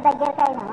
దగ్గరకైనా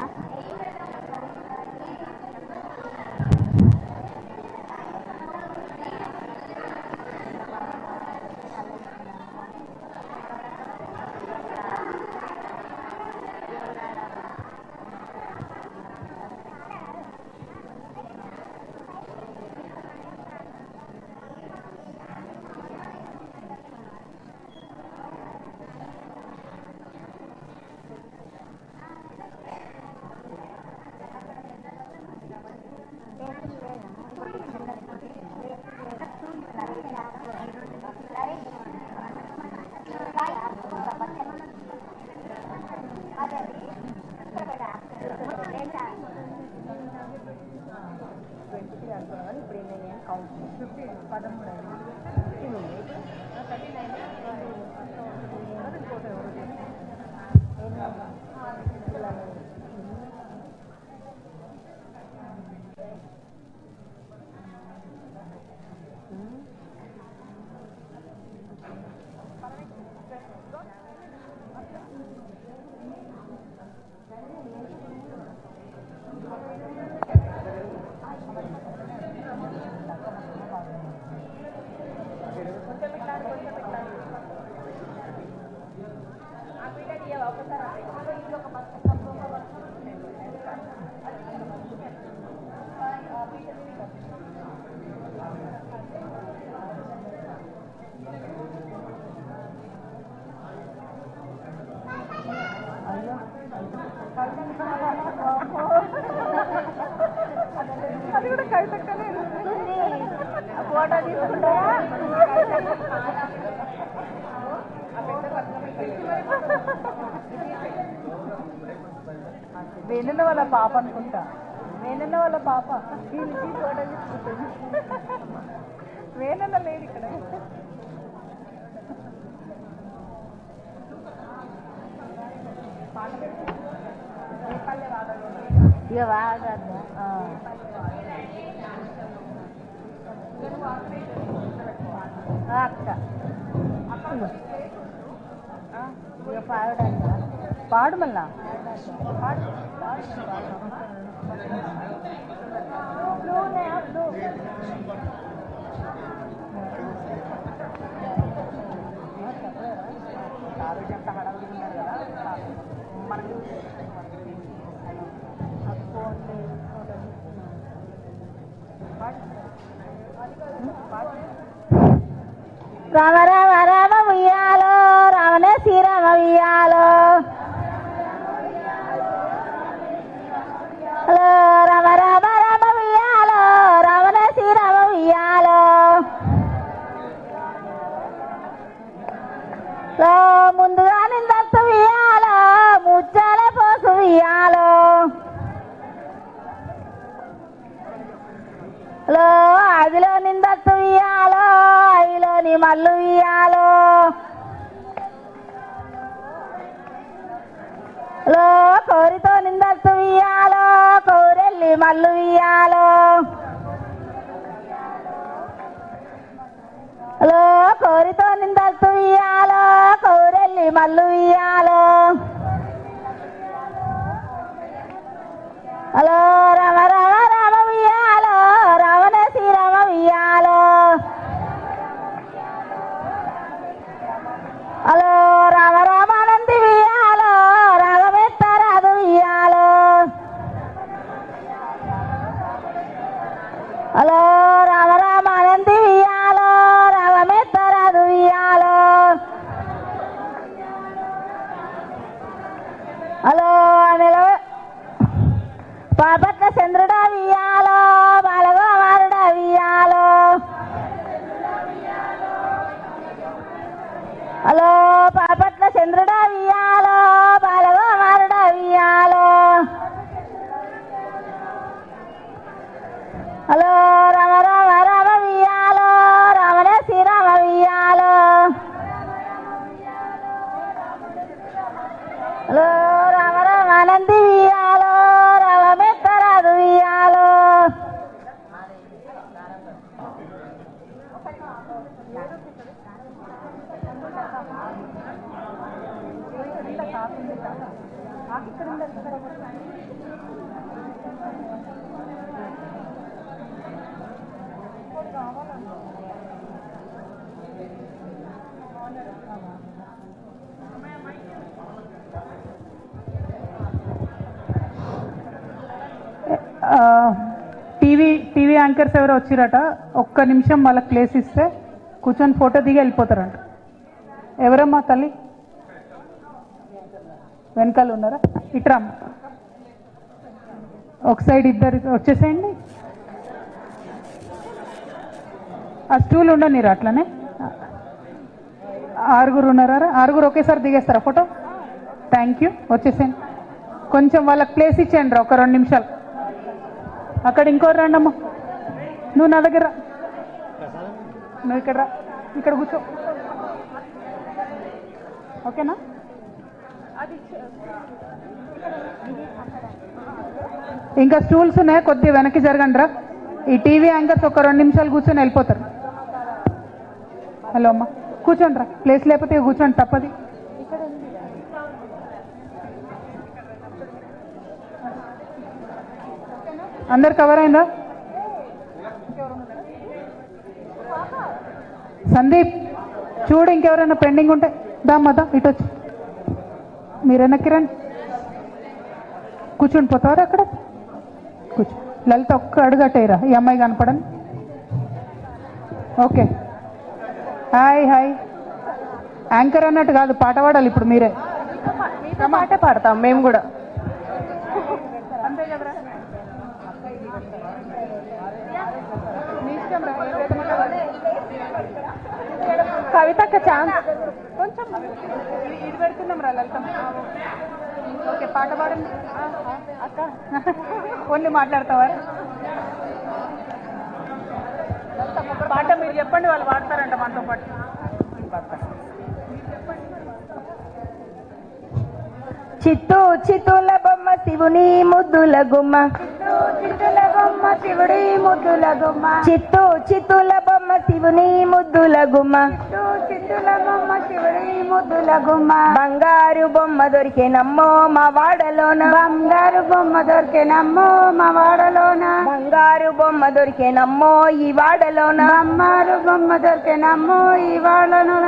అది కూడా కైతక్కనే ఫోటో తీసుకుంటారా? వేణున్న వాళ్ళ పాప అనుకుంటా, వేణున్న వాళ్ళ పాప దీనికి ఫోటో తీసుకుంటుంది. వేణున్న లేడు ఇక్కడ. ఇక బాగా అక్క ఇక పాడట పాడు మళ్ళా ఆరోగ్యంతా హడావిడి ఉన్నారు కదా మనకు రామ రామ రామ ఉయ్యాలో రామనే శ్రీరామ ఉయ్యాలో రామ రామ రామ ఉయ్యాలో రామనే శ్రీరామ ఉయ్యాలో ముందుగా నిందత్తు ఉయ్యాలో ముచ్చాలే పోసు ఉయ్యాలో అదిలో నిందత్తు ఇయ్యాలో అవిలోని మల్లు ఇయ్యాలో కోరితో నిందత్తు ఇయ్యాలో కోరెల్లి మల్లు ఇయ్యాలో కోరితో నిందత్తు ఇయ్యాలో కోరెల్లి మల్లు ఇయ్యాలో హలో రామ రామ రామ ఉయ్యాలో రావణ శ్రీరామ ఉయ్యాలో హలో రామ రామానంది ఉయ్యాలో రాగమెత్తరాదు ఉయ్యాలో హలో రామ రామానంది ఉయ్యాలో రాగమెత్తరాదు ఉయ్యాలో హలో పాపట్ల చంద్రుడా వియ్యాలో బాలగోమారుడా వియ్యాలో హలో పాపట్ల చంద్రుడా వియ్యాలో బాలగోమారుడా వియ్యాలో హలో రామ రామ రామ వియ్యాలో రామనే శ్రీరామ వియ్యాలో హలో రామ రామానంది వియ్యాలో రామమెత్తరాదు వియ్యాలో టీవీ యాంకర్స్ ఎవరు వచ్చిరట, ఒక్క నిమిషం వాళ్ళకి ప్లేస్ ఇస్తే కూర్చొని ఫోటో దిగి వెళ్ళిపోతారంట. ఎవరమ్మా తల్లి? వెనకాల ఉన్నారా? ఇట్రా ఒక సైడ్ ఇద్దరు వచ్చేసేయండి. ఆ స్టూల్ ఉండనిరా అట్లనే. 6 ఉన్నారా? 6 ఒకేసారి దిగేస్తారా ఫోటో? Thank you. వచ్చేసేయండి. కొంచెం వాళ్ళకి ప్లేస్ ఇచ్చేయండి రా, ఒక 2 నిమిషాలు. అక్కడ ఇంకోరు రండి అమ్మా. నువ్వు నా దగ్గర రా, నువ్వు ఇక్కడ రా, ఇక్కడ కూర్చో. ఓకేనా? ఇంకా స్టూల్స్ ఉన్నాయి, కొద్దిగా వెనక్కి జరగండి రా. ఈ టీవీ యాంకర్స్ ఒక 2 నిమిషాలు కూర్చొని వెళ్ళిపోతారు. హలో అమ్మా, కూర్చోండి రా. ప్లేస్ లేకపోతే కూర్చోండి, తప్పది. అందరు కవర్ అయిందా? సందీప్ చూడు, ఇంకెవరైనా పెండింగ్ ఉంటే దామ్మా ఇటు వచ్చి మీరు వెనక్కి రండి. కూర్చుని పోతావారా అక్కడ? కూర్చో. లలిత ఒక్క అడుగట్టేరా, ఈ అమ్మాయి కనపడని. ఓకే. Hi hi. యాంకర్ అన్నట్టు కాదు, పాట పాడాలి ఇప్పుడు మీరే. పాటే పాడతాం మేము కూడా. అంతే కదరా? కవితక్క ఛాన్స్ కొంచెం ఇది పెడుతున్నాం రా లలిత. ఓకే, పాట పాడండి అక్క. ఓన్లీ మాట్లాడతావా? పాట మీరు చెప్పండి, వాళ్ళు పాడతారంట మనతో పాటు. చిత్తూ చిత్తుల బొమ్మ శివుని ముద్దుల గుమ్మ, చిత్తుల బొమ్మ శివుడి ముద్దుల గుమ్మ, చిత్తూ చిత్తుల బొమ్మ శివుని ముద్దుల గుమ్మ, చిత్తుల బొమ్మ శివుడి ముద్దుల గుమ్మ. బంగారు బొమ్మ దొరికేనమ్మో మా వాడలోన, బంగారు బొమ్మ దొరికేనమ్మో మా వాడలోన, బంగారు బొమ్మ దొరికేనమ్మో ఈ వాడలోన, బంగారు బొమ్మ దొరికేనమ్మో ఈ వాడలోన.